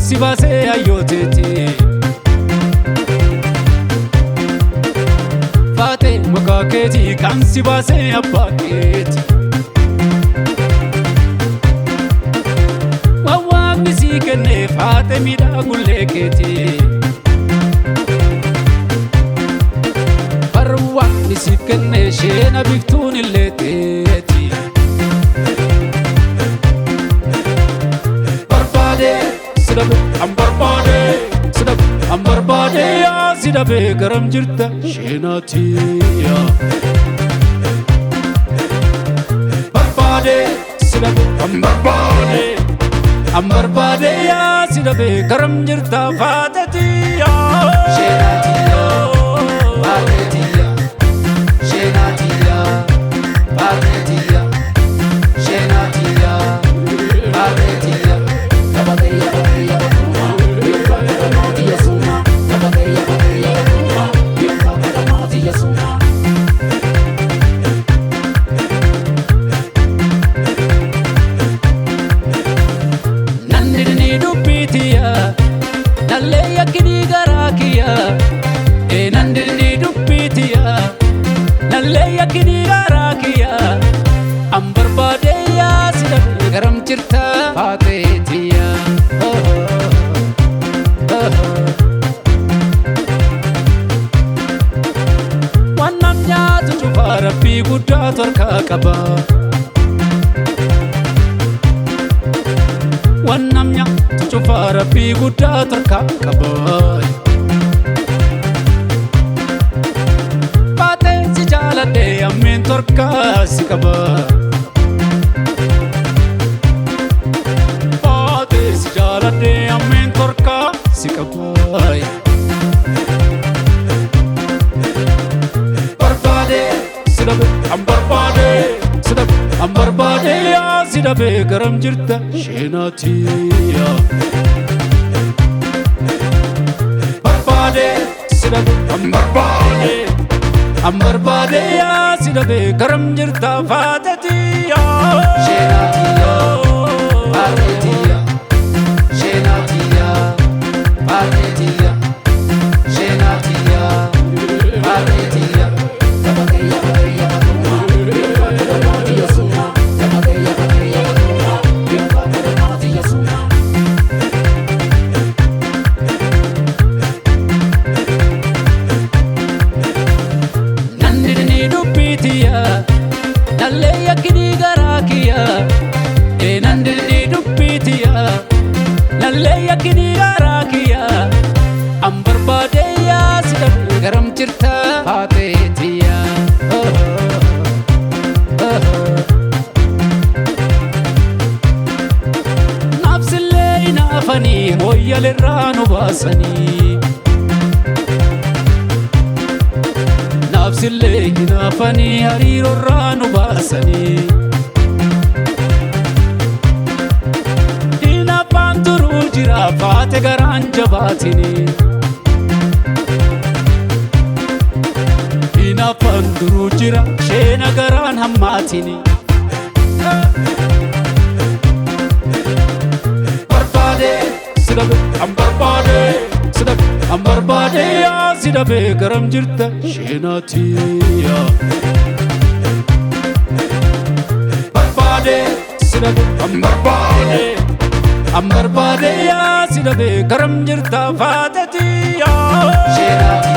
Sibase ayoteti Fate makaketi kan sibase apaketi Wawa misikene fate mida guleketi Parwa misikene shena biftun illeteti Ambarbade ya sidabe garam jirta shenatiya Barbade sidabe ambarbade ya sidabe garam jirta fatatiya shenatiya fatatiya shenatiya fatatiya shenatiya fatatiya garam jirta fatetiya Wannam nyaatu cufa rabbii guddaa torka qaba Wannam nyaatu cufa rabbii guddaa torka qaba Faateensi jaaladhe ammeen torka si qaba Amen torka sikabay Barbade sidabe ambarbade ya sidabe garam jirta shenatiya Barbade sidabe ambarbade ya sidabe garam jirta fatatiya shenatiya fatatiya Shenatiya, Paretiya, Shenatiya, Paretiya, Tabakeya, Tabakeya, Tabakeya, Suma, Tabakeya, Tabakeya, Tabakeya, Suma. Nandini dupitiya, nalleya kini garakiya, nandini dupitiya. Nalleya kini garakiya ambarbade ya sidabe garam jirta fatetiya Nafsille inafani hoyyalirranu basani Nafsille inafani harirorranu basani Jira faate garan jabatini Ina panduru jira shena garan hammatini Barbade sidabe ambarbade ya sidabe garam jirta shenatiya Barbade sidabe ambarbade ya sidabe garam jirta fatatiya shenatiya